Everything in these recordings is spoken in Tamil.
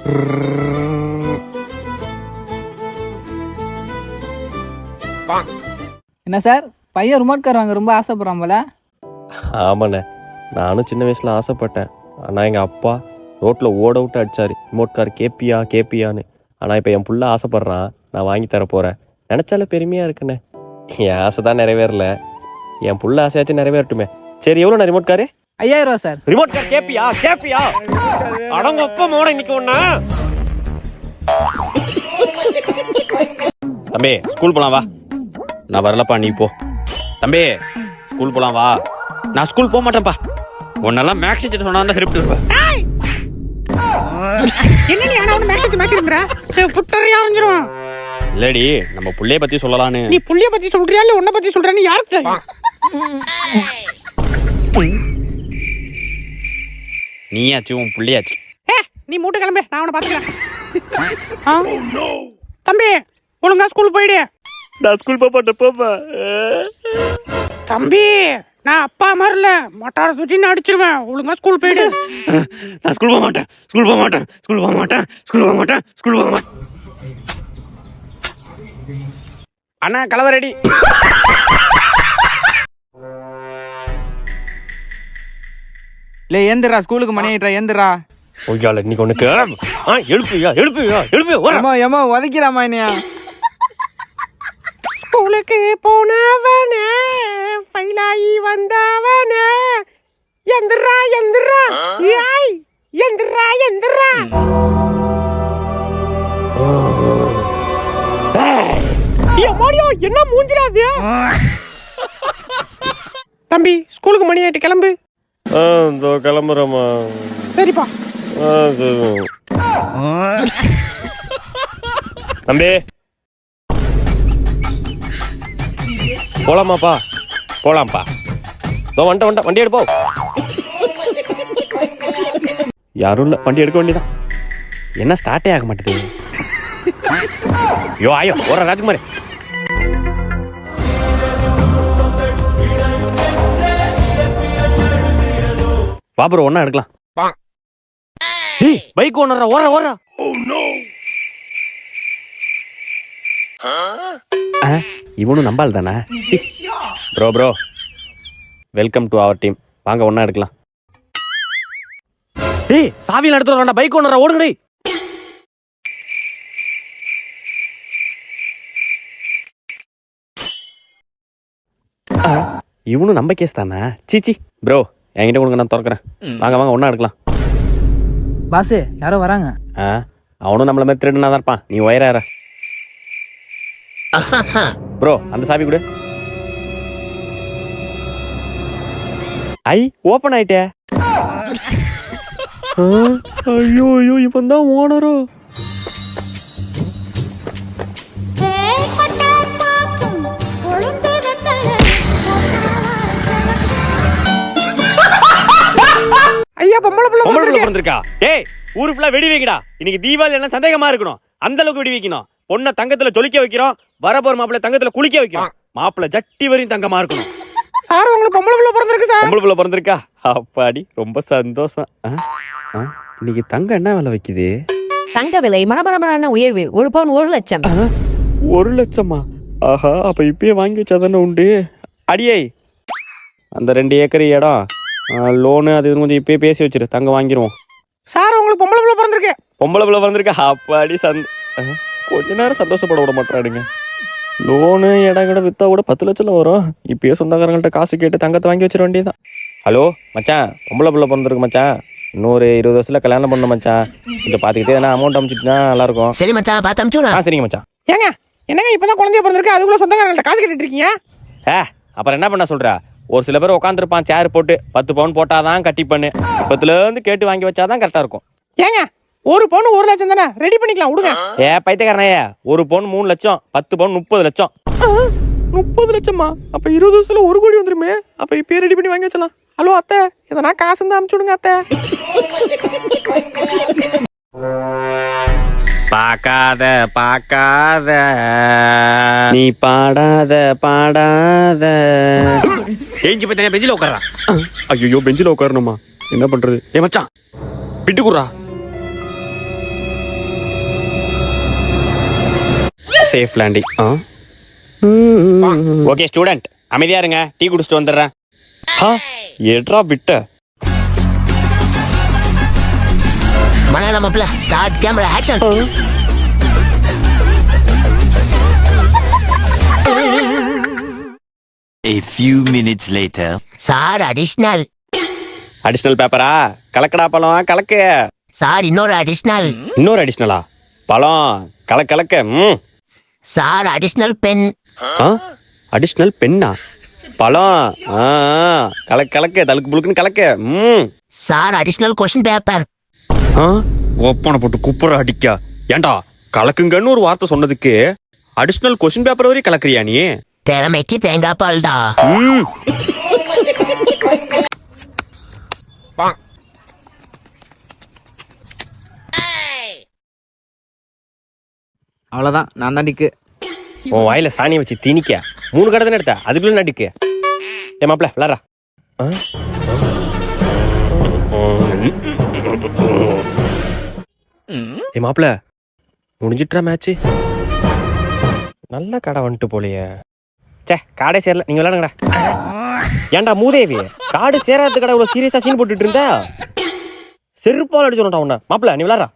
என்ன சார் பையன் ரிமோட் கார் வாங்க ரொம்ப ஆசைப்படுறான் போல. ஆமாண்ணே, நானும் சின்ன வயசுல ஆசைப்பட்டேன். ஆனால் எங்கள் அப்பா ரோட்டில் ஓட விட்டு அடிச்சாரு, ரிமோட் கார் கேப்பியா கேப்பியான்னு. ஆனால் இப்போ என் புள்ள ஆசைப்படுறான், நான் வாங்கி தர போகிறேன். நினச்சாலும் பெருமையாக இருக்குண்ணே. என் ஆசை தான் நிறைவேறல, என் புள்ள ஆசையாச்சும் நிறைவேறட்டுமே. சரி, எவ்வளோண்ணா ரிமோட் காரு? 5000 ரூபா சார். ரிமோட் கார் கேப்பியா கேப்பியா அடங்க ஒப்ப மோட இன்னைக்கு ஒண்ணா. தம்பி ஸ்கூல் போலாம் வா. நான் வரலப்பா, நீ போ. தம்பி ஸ்கூல் போலாம் வா. நான் ஸ்கூல் போக மாட்டேன்ப்பா. உன்னெல்லாம் மேக்ஸ் டீச்சர் சொன்னா தான் ஹெல்ப் இருப்பேன். என்ன நீ ஆனா மேக்ஸ் மேக்ஸ்ங்கற புட்டறியா வந்துரும். இல்லடி, நம்ம புள்ளைய பத்தி சொல்லலாம்னு. நீ புள்ளைய பத்தி சொல்றியா இல்ல உன்ன பத்தி சொல்றேன்னு யாருக்கு தெரியும்? நீயாச்சு உன் புள்ளையாச்சு. நீ மூட்டை கிளம்பு, நான் அவனை பாத்துக்கிறேன். தம்பி ஒழுங்கா ஸ்கூல் போயிடு. நான் ஸ்கூல் போக மாட்டேன், போப்பா. தம்பி நான் அப்பா மாதிரில மொட்டார சுச்சின்னு அடிச்சிருவேன். ஒழுங்கா ஸ்கூல் போயிடு. நான் ஸ்கூல் போக மாட்டேன், ஸ்கூல் போக மாட்டேன், ஸ்கூல் போக மாட்டேன், ஸ்கூல் போக மாட்டேன், ஸ்கூல் போக மாட்டேன். அண்ணா கலவை ரெடி. இல்லை ஏந்திரா, ஸ்கூலுக்கு மணி ஆயிட்டா, ஏந்திரா. ஓய்யால இன்னைக்கு உனக்கு எழுப்பியா எழுப்பியா எழுப்பியா ஏமா ஏமா உதைக்கிறாமா என்னையா? ஸ்கூலுக்கு போனவனே ஃபைலாயி வந்தவனே எந்திரா எந்திரா ஏய் எந்திரா எந்திரா. மாடியோ என்ன மூஞ்சிராது? தம்பி ஸ்கூலுக்கு மணி ஆயிட்டு, கிளம்பு. கிளம்புறமா? சரிப்பா. தம்பி போலாமாப்பா? போலாம்ப்பா. வந்துட்ட வண்டி எடுப்போம். யாரும் இல்லை, வண்டி எடுக்க வேண்டியதான். என்ன ஸ்டார்ட்டே ஆக மாட்டேது. யோ ஆயோ ஓர ராஜ்குமார். பாபுரம் ஒன்னா எடுக்கலாம். பைக் ஓனரா ஓர ஓர. இவனும் நம்பால் தானே. Bro bro welcome to our team. வாங்க ஒன்னா எடுக்கலாம். ஏய் சாவியில் எடுத்து வரேன்டா, பைக் ஓனரா ஓடுங்கடி. இவனும் நம்ம கேஸ் தானே. சீச்சி ப்ரோ என்கிட்ட கொடுங்க, நான் திறக்கிறேன். வாங்க வாங்க ஒன்னா எடுக்கலாம். பாசு யாரோ வராங்க. அவனும் நம்மள மாதிரி திருடுனா தான் இருப்பான். நீ ஒயரா ப்ரோ, அந்த சாவி கொடு. ஐ ஓபன் ஆயிட்டே. ஐயோ ஐயோ, இப்ப தான் ஓனரோ. ஐயா பொம்பளை புள்ள பிறந்திருக்கா? டேய் ஊரு ஃபுல்லா வெடி வைக்கடா. இன்னைக்கு தீபாவளி என்ன சந்தேகமா இருக்கணும், அந்த அளவுக்கு வெடி வைக்கணும். பொண்ணை தங்கத்துல ஜொலிக்க வைக்கிறோம், வரப்போற மாப்பிள்ளை தங்கத்துல குளிக்க வைக்கிறோம். மாப்பிள்ளை ஜட்டி வரையும் தங்கமா இருக்கணும். சார் உங்களுக்கு பொம்பளை புள்ள பிறந்திருக்கு சார். பொம்பளை புள்ள பிறந்திருக்கா? அப்பாடி ரொம்ப சந்தோஷம். இன்னைக்கு தங்கம் என்ன விலை வைக்குது? தங்க விலை மனமரமான உயர்வு. 1 பவுன் 1 லட்சம். 1 லட்சமா? ஆஹா, அப்ப இப்பயே வாங்கி வச்சாதானே உண்டு. அடியே அந்த 2 ஏக்கர் இடம் லோனு அது கொஞ்சம் இப்பயே பேசி வச்சிரு, தங்க வாங்கிடுவோம். சார் உங்களுக்கு பொம்பளை புள்ள பிறந்திருக்கு. பொம்பளை புள்ள பிறந்திருக்கா? அப்பாடி கொஞ்ச நேரம் சந்தோஷப்பட விட மாட்டாடுங்க. லோனு இடம் கிட்ட வித்தா கூட 10 லட்சம் வரும். இப்பயே சொந்தக்காரங்கள்ட்ட காசு கேட்டு தங்கத்தை வாங்கி வச்சிட வேண்டியதான். ஹலோ மச்சான், பொம்பளை புள்ள பிறந்திருக்கு மச்சான். இன்னொரு 20 வருஷத்துல கல்யாணம் பண்ணணும் மச்சான். இதை பாத்துக்கிட்டே நான் அமௌண்ட் அனுப்பிச்சுட்டுனா நல்லா இருக்கும். சரி மச்சான், பார்த்து அனுப்பிச்சுடா. சரிங்க மச்சான். ஏங்க என்னங்க இப்பதான் குழந்தைய பிறந்திருக்கு, அதுக்குள்ள சொந்தக்காரங்கள்ட்ட காசு கேட்டுட்டு இருக்கீங்க? அப்புறம் என்ன பண்ண சொல்ற? ஒரு சில பேர் உட்காந்துருப்பான் சேர் போட்டு 10 பவுன் போட்டாதான் கட்டி பண்ணு. 10ல இருந்து கேட்டு வாங்கி வச்சாதான் கரெக்டா இருக்கும். ஏங்க 1 பவுன் 1 லட்சம் தானே, ரெடி பண்ணிக்கலாம் விடுங்க. பைத்தியக்காரனையே, 1 பவுன் 3 லட்சம், 10 பவுன் 30 லட்சம். 30 லட்சமா? அப்ப 20 வருஷத்துல 1 கோடி வந்துருமே. அப்ப இப்பயே ரெடி பண்ணி வாங்கி வச்சலாம். ஹலோ அத்தை, எதனா காசு இருந்தா அனுப்பிச்சு விடுங்க அத்தை. பாக்காத பாக்காத நீ பாடாத பாடாத. ஏஞ்சி போய் தனியா பெஞ்சில உட்காரா. ஐயோ பெஞ்சில உட்காரணுமா? என்ன பண்றது? மச்சான் பிட்டு குடுறா. Safe landing. ஓகே ஸ்டூடெண்ட், அமைதியா இருங்க, டீ குடிச்சிட்டு வந்துடுறேன். எட்ரா விட்ட மலையாள மாப்பிள்ள, start camera action. A few minutes later. Sir additional. Additional பேப்பரா? கலக்கடா பழம் கலக்கு. சார் இன்னொரு அடிஷனல். இன்னொரு அடிஷனலா? பழம் கலக்க. Sir additional pen. அடிஷனல் பென்னா? பழம் கலக்க தலுக்கு புழுக்குன்னு கலக்க. Sir additional question paper. ஓப்பனை போட்டு குப்புற அடிக்க. ஏண்டா கலக்குங்கன்னு ஒரு வார்த்தை சொன்னதுக்கு அடிஷனல் கொஸ்டின் பேப்பர் வரையும் கலக்குறியா நீ? திறமைக்கு தேங்காய் பால்டா. அவ்வளோதான், நான் தான் டிக்கு. உன் வாயில சாணியை வச்சு திணிக்க 3 கடை தானே எடுத்த, அதுக்குள்ள நடிக்க. ஏ மாப்பிள்ள விளாட்றா. ஏ மாப்பிள்ள முடிஞ்சிட்டா மேட்ச்? நல்ல கடை வந்துட்டு போலியே. சே காடே சேரல, நீங்க விளையாடுங்கடா. ஏன்டா மூதேவி, காடு சேராத கடை இவ்வளவு சீரியஸா சீன் போட்டுட்டு இருந்தா செருப்பால் அடிச்சு சொன்னா உன்ன. மாப்பிள்ள நீ விளையாடுறா.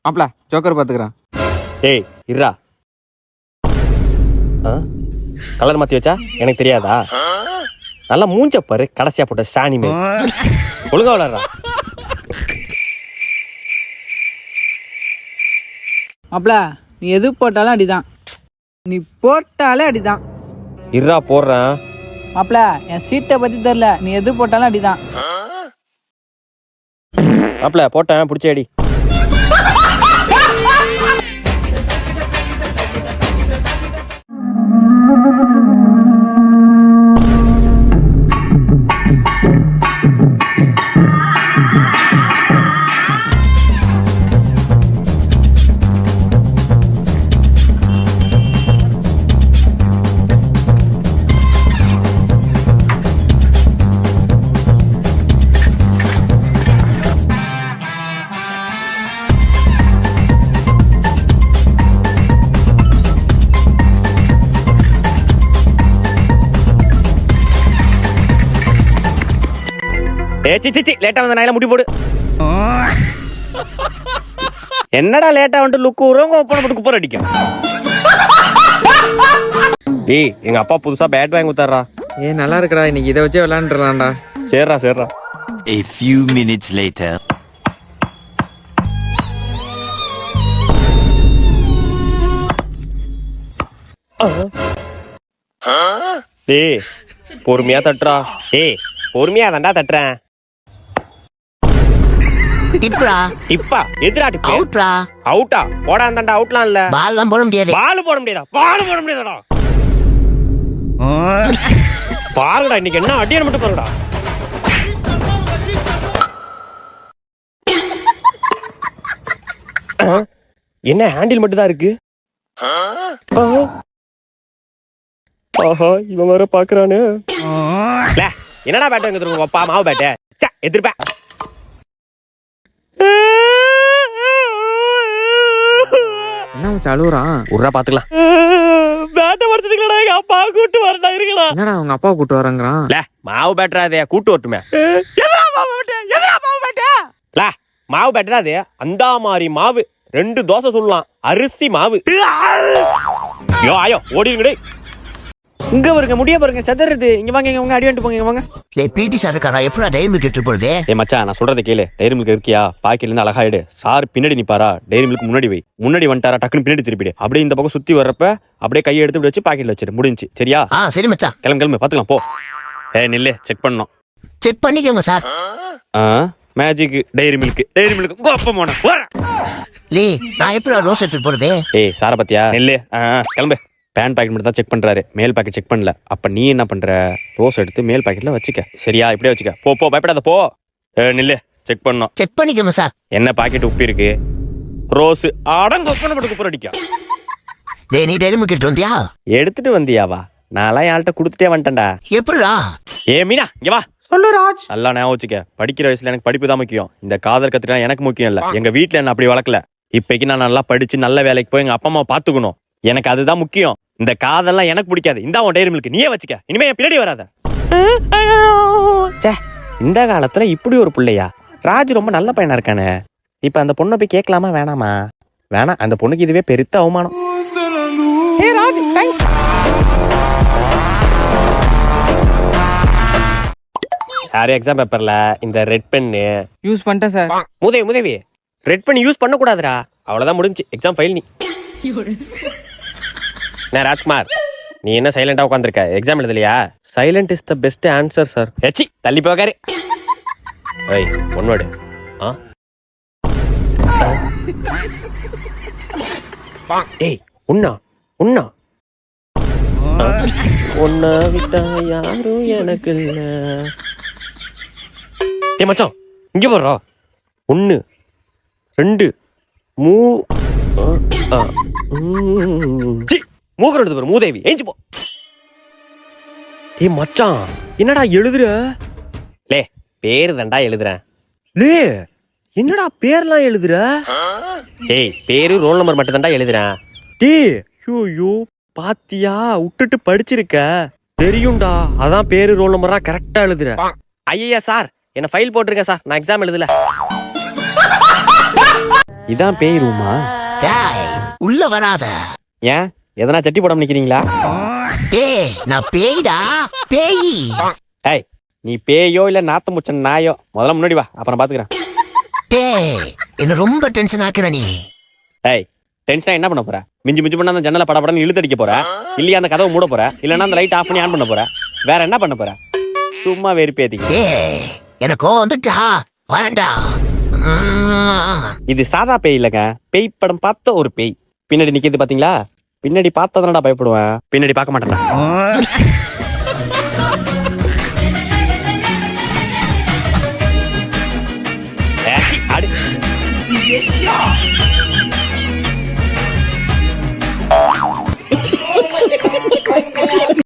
மாப்பிள்ள ஜோக்கர் பார்த்துக்கிறேன். ஏய் இருடா. கலர் மாத்தி வச்சா எனக்கு தெரியாதா? நல்லா மூஞ்ச பாரு, கடைசியா போட்ட சாணி மே. ஒழுங்கா விளையாடுறா. மாப்பிள்ள நீ எது போட்டாலும் அடிதான், நீ போட்டாலே அடிதான். இருடா போடுறேன். மாப்பிள்ள என் சீட்டை பத்தி தெரியல, நீ எது போட்டாலும் அடிதான். மாப்பிள்ள போட்டேன், பிடிச்ச அடி. லேட்டா வந்த நாயில முடி போடு. என்னடா லேட்டா வந்து லுக்கு ஊறவங்க ஓப்பன் போட்டு குப்பர் அடிக்கும். ஏய் எங்க அப்பா புதுசா பேட் வாங்கி கொடுத்தாரா. நல்லா இருக்குடா, இன்னைக்கு இதை வச்சே விளையாண்டுலாம்டா. சரிடா. A few minutes later. டேய் பொறுமையா தட்டுறா. ஏய் பொறுமையா தான்டா தட்டுறேன். டிப்ரா. டிப்பா? எதுடா டிப்? அவுட்ரா. அவுட்டா? போடா அந்தாண்டா அவுட்லாம் இல்ல. பால்லாம் போட முடியாது. பால் போட முடியாதா? பாருடா இன்னைக்கு என்ன அடியான மட்டும் பாருடா. என்ன ஹேண்டில் மட்டும் தான் இருக்கு? ஆஹா இவன் வேற பாக்குறானு. என்னடா பேட் வாங்கி தருவோம் அப்பா? மாவு பேட்டை எதிர்ப்ப. என்ன அழுகுறான்? உர்ரா பாத்துக்கலாம். பேட்டை மறைச்சதுங்களா எங்க அப்பா கூட்டு வரதா இருக்கா? என்னடா உங்க அப்பா கூட்டு வரங்கிறான்? மாவு பேட்டரா அதே கூட்டு வரட்டுமே. மாவு பேட்டை தான் அது. அந்த மாதிரி மாவு 2 தோசை சொல்லலாம். அரிசி மாவு. ஆயோ ஓடிடுங்கடே. இங்க பாருங்க, முடிய பாருங்க செதறது. இங்க வாங்க, இங்க அடி வாங்கிட்டு போங்க. இங்க வாங்க. பிடி சார் இருக்காரா? எப்படா டைரி மில்க் எடுத்து போறது? ஏ மச்சான் நான் சொல்றதை கேளு. டைரி மில்க் இருக்கியா? பாக்கெட்ல இருந்து அழகா எடு. சார் பின்னாடி நிப்பாரா, டைரி மில்க் முன்னாடி வை. முன்னாடி வந்துட்டாரா டக்குன்னு பின்னாடி திருப்பிடு. அப்படியே இந்த பக்கம் சுத்தி வர்றப்ப அப்படியே கையை எடுத்து இப்படி வச்சு பாக்கெட்ல வச்சிரு. முடிஞ்சு சரியா? சரி மச்சான். கிளம்பு பாத்துக்கலாம் போ. நில்லு செக் பண்ணணும். செக் பண்ணிக்கோங்க சார். மேஜிக் டைரி மில்க் கோப்பமான லே நான் எப்படா ரோஸ் எடுத்து போறது? ஏய் சார பத்தியா? நில்லு கிளம்பு. பேன் பாக்கெட் மட்டும் தான் செக் பண்றாரு, மேல் பாக்கெட் செக் பண்ணல. அப்ப நீ என்ன பண்ற? ரோஸ் எடுத்து மேல் பாக்கெட்ல வச்சுக்க. சரியா? இப்படியே வச்சுக்க. போ பயப்படாத போ. நில்லு செக் பண்ணோம். செக் பண்ணிக்கோங்க சார். என்ன பாக்கெட் உப்பி இருக்கு? ரோஸ் அடங்க ஒப்பனை குப்புற அடிக்க. டேய் நீ டைரி மில்க் எடுத்து வந்தியா? எடுத்துட்டு வந்தியாவா? நான்லாம் யார்கிட்ட கொடுத்துட்டே வந்துட்டேன்டா. எப்படா? ஏ மீனா இங்க வா. சொல்லு ராஜ். நல்லா ஞாபகம் வச்சுக்க. படிக்கிற வயசுல எனக்கு படிப்பு தான் முக்கியம். இந்த காதல் கத்துட்டா எனக்கு முக்கியம் இல்ல. எங்க வீட்டுல என்ன அப்படி வளர்க்கல. இப்பைக்கு நான் நல்லா படிச்சு நல்ல வேலைக்கு போய் எங்க அப்பா அம்மா பாத்துக்கணும். எனக்கு அதுதான் முக்கியம். இந்த காதெல்லாம் எனக்கு பிடிக்காது. இந்தா உன் டைரி மில்க் நீயே வச்சுக்க. இனிமே என் பின்னாடி வராத. ச்சே, இந்த காலத்துல இப்படி ஒரு பிள்ளையா? ராஜ் ரொம்ப நல்ல பையனா இருக்கானே. இப்ப அந்த பொண்ணை போய் கேட்கலாமா வேணாமா? வேணாம், அந்த பொண்ணுக்கு இதுவே பெருத்த அவமானம். சாரி, எக்ஸாம் பேப்பர்ல இந்த ரெட் பென்னு யூஸ் பண்ணிட்டேன் சார். முதவி ரெட் பென் யூஸ் பண்ண கூடாதுடா. அவ்வளவுதான், முடிஞ்சு எக்ஸாம் ஃபெயில். நீ நான் ராஜ்குமார், நீ என்ன சைலண்டா உட்காந்துருக்க? எக்ஸாம் எழுதலையா? Silent is the best answer sir. எச்சி, தள்ளி போகாரு. ஏய், ஒன் வேர்டு. ஏய், உண்ணா ஒன்னா விட்டா யாரும் எனக்கு இல்ல. ஏய் மச்சான், இங்க போறா. 1 2 மூக்கர் எடுத்து பாரு. மூதேவி ஏஞ்சி போ. ஏய் மச்சான், என்னடா எழுதுற? லே, பேரு தான்டா எழுதுறேன். லே, என்னடா பேர்லாம் எழுதுற? ஏய், பேரு ரோல் நம்பர் மட்டும் தான்டா எழுதுறேன். டேய், ஐயோ பாத்தியா, விட்டுட்டு படிச்சிருக்க. தெரியும்டா, அதான் பேரு ரோல் நம்பரா கரெக்டா எழுதுற. ஐயா சார், என்ன ஃபைல் போட்டிருக்கேன் சார், நான் எக்ஸாம் எழுதல. இதான் பேய் ரூமா? டேய், உள்ள வராத. ஏன், எதனா சட்டி போடாம நிக்கிறீங்களா? டேய், நான் பேய்டா, பேய். ஏய், நீ பேயோ இல்ல நாத்த முச்ச நாயோ, முதல்ல முன்னாடி வா, அப்புறம் பாத்துக்கிறேன். டேய், என்ன ரொம்ப டென்ஷன் ஆக்குற நீ. ஏய், டென்ஷனா என்ன பண்ண போற? மிஞ்சி பண்ணா அந்த ஜன்னலை படப்படன்னு இழுத்தடிக்க போற, இல்லையா அந்த கதவை மூட போற, இல்லன்னா அந்த லைட் ஆஃப் பண்ணி ஆன் பண்ண போற. வேற என்ன பண்ண போற? சும்மா வெறுப்பேத்திக்க. டேய், எனக்கு வந்துட்டா வரண்டா. இது சாதா பேய் இல்லங்க, பேய் படம் பார்த்த ஒரு பேய். பின்னாடி நிக்கிறது பாத்தீங்களா? பின்னாடி பார்த்ததானடா பயப்படுவேன், பின்னாடி பார்க்க மாட்டேன்டா. அடி